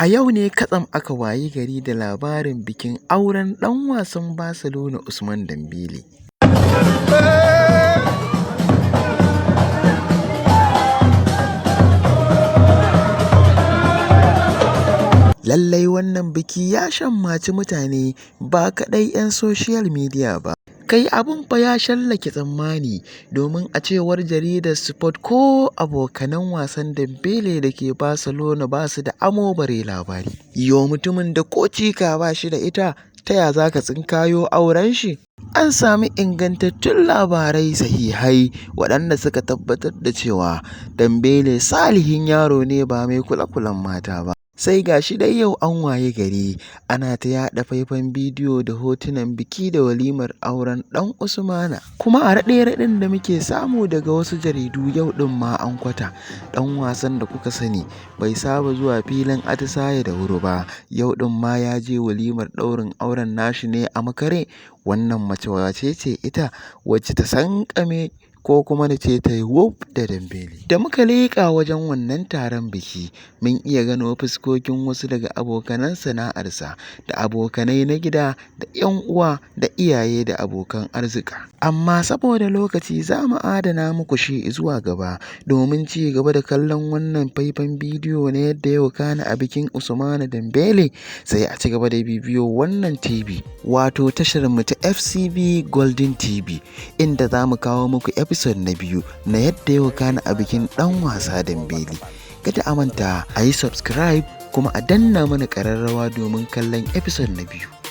A yau ne katsam aka wayi gari da labarin bikin auren ɗan wasan Barcelona Ousmane Dembele. Lallai wannan biki ya shammaci mutane ba kaɗai 'yan social media ba. Kai abun fa ya shallake tsammani domin a cewar jaridar Sport ko abokanan wasan Dembele da ke Barcelona ba su da amo bare labari. Yo mutumin da ko cika ba shi da ita ta ya za ka tsinkayo auren shi? An sami ingantattun labarai sahihai waɗanda suka tabbatar da cewa Dembele salihin yaro ne ba mai kula-kulan mata ba. Sai ga shi dai yau an waye gari ana ta yaɗa faifan bidiyo da hotunan biki da walimar auren ɗan Usmana. Kuma a raɗe-raɗin da muke samu daga wasu jaridu yau ɗin ma an kwata ɗan wasan da kuka sani bai saba zuwa filin atisaye da wuri ba, yau ɗin ma ya je walimar ɗaurin auren nashi ne a makare. Wannan mace wace ce ita wacce ta sankame ko kuma na ce ta yi wuf da Dembele. Da muka leƙa wajen wannan taron biki mun iya gano fuskokin wasu daga abokanan sana'arsa da abokanai na gida da 'yan uwa da iyaye da abokan arzika. Amma saboda lokaci za mu adana muku shi zuwa gaba domin ci gaba da kallon wannan faifan bidiyo na yadda ya wakana a bikin Ousmane Dembele. Sai a ci gaba da bibiyo wannan TV wato tashar mu ta FCB Golden TV inda za mu kawo muku episode na 2 na yadda ya wakana a bikin ɗan wasa Dembele. Kada a manta a yi subscribe kuma a danna mana ƙararrawa domin kallon episode na 2.